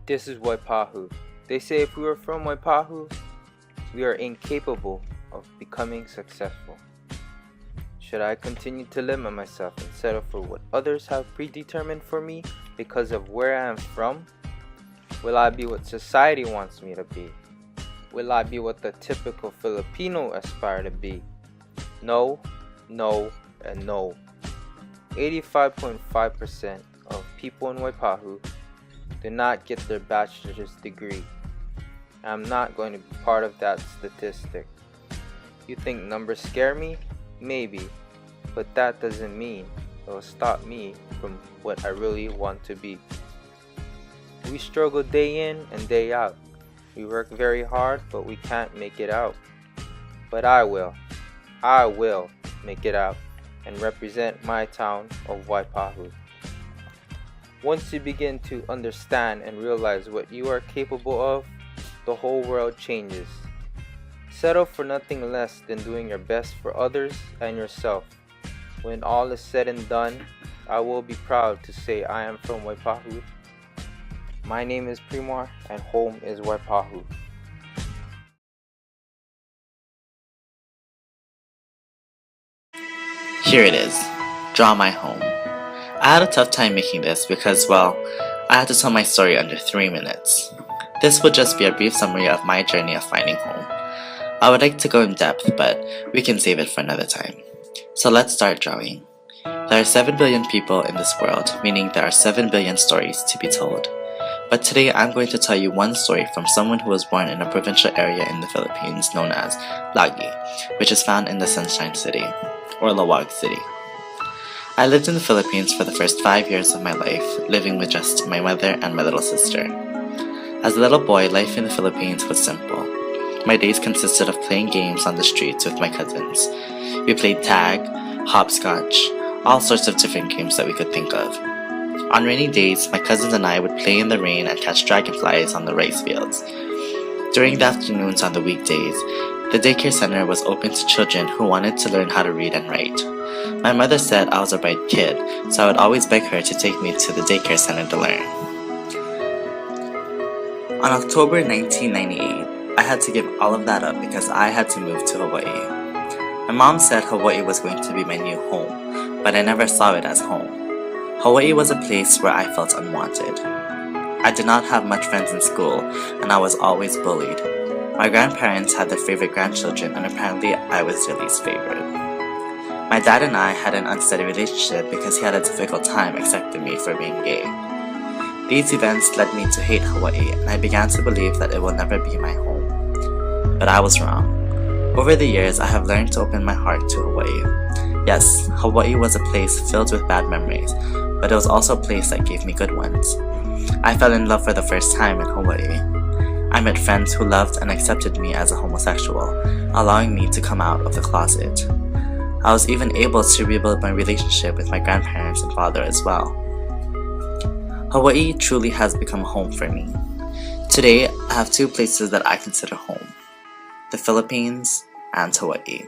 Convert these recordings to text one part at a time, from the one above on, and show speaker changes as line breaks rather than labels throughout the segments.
This is Waipahu. They say if we are from Waipahu, we are incapable of becoming successful. Should I continue to limit myself and settle for what others have predetermined for me because of where I am from? Will I be what society wants me to be? Will I be what the typical Filipino aspire to be? No, no, and no. 85.5% of people in Waipahu do not get their bachelor's degree. I'm not going to be part of that statistic. You think numbers scare me? Maybe, but that doesn't mean it will stop me from what I really want to be. We struggle day in and day out. We work very hard, but we can't make it out. But I will make it out and represent my town of Waipahu. Once you begin to understand and realize what you are capable of, the whole world changes. Settle for nothing less than doing your best for others and yourself. When all is said and done, I will be proud to say I am from Waipahu. My name is Primar and home is Waipahu.
Here it is, Draw My Home. I had a tough time making this because, well, I had to tell my story under 3 minutes. This would just be a brief summary of my journey of finding home. I would like to go in depth, but we can save it for another time. So let's start drawing. There are 7 billion people in this world, meaning there are 7 billion stories to be told. But today I'm going to tell you one story from someone who was born in a provincial area in the Philippines known as Lagi, which is found in the Sunshine City, or Lawag City. I lived in the Philippines for the first 5 years of my life, living with just my mother and my little sister. As a little boy, life in the Philippines was simple. My days consisted of playing games on the streets with my cousins. We played tag, hopscotch, all sorts of different games that we could think of. On rainy days, my cousins and I would play in the rain and catch dragonflies on the rice fields. During the afternoons on the weekdays, the daycare center was open to children who wanted to learn how to read and write. My mother said I was a bright kid, so I would always beg her to take me to the daycare center to learn. On October 1998, I had to give all of that up because I had to move to Hawaii. My mom said Hawaii was going to be my new home, but I never saw it as home. Hawaii was a place where I felt unwanted. I did not have much friends in school, and I was always bullied. My grandparents had their favorite grandchildren, and apparently I was their least favorite. My dad and I had an unsteady relationship because he had a difficult time accepting me for being gay. These events led me to hate Hawaii, and I began to believe that it will never be my home. But I was wrong. Over the years, I have learned to open my heart to Hawaii. Yes, Hawaii was a place filled with bad memories, but it was also a place that gave me good ones. I fell in love for the first time in Hawaii. I met friends who loved and accepted me as a homosexual, allowing me to come out of the closet. I was even able to rebuild my relationship with my grandparents and father as well. Hawaii truly has become home for me. Today, I have 2 places that I consider home: the Philippines and Hawaii.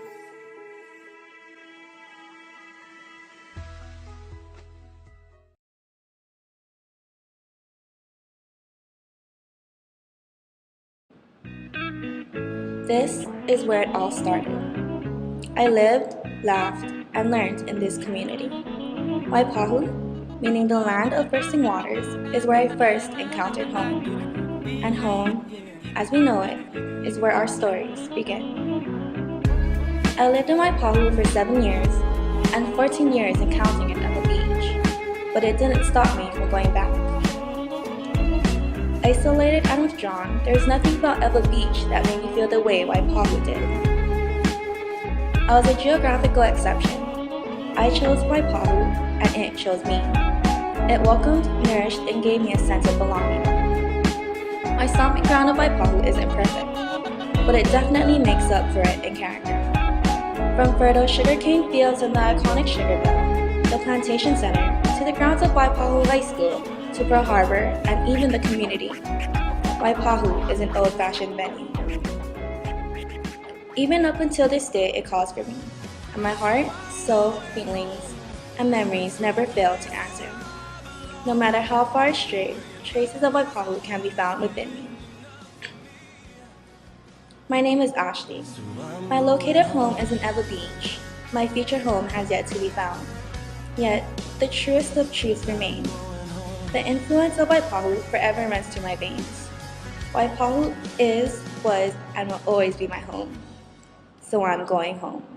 This is where it all started. I lived, laughed, and learned in this community. Waipahu, meaning the land of bursting waters, is where I first encountered home. And home, as we know it, is where our stories begin. I lived in Waipahu for 7 years, and 14 years in counting it at the beach, but it didn't stop me from going back. Isolated and withdrawn, there is nothing about Eva Beach that made me feel the way Waipahu did. I was a geographical exception. I chose Waipahu, and it chose me. It welcomed, nourished, and gave me a sense of belonging. My stomping ground of Waipahu isn't perfect, but it definitely makes up for it in character. From fertile sugarcane fields and the iconic Sugar Mill, the Plantation Center, to the grounds of Waipahu High School, to Pearl Harbor, and even the community, Waipahu is an old-fashioned venue. Even up until this day, it calls for me, and my heart, soul, feelings, and memories never fail to answer. No matter how far I stray, traces of Waipahu can be found within me. My name is Ashley. My located home is in Eva Beach. My future home has yet to be found. Yet, the truest of truths remain. The influence of Waipahu forever runs through my veins. Waipahu is, was, and will always be my home. So I'm going home.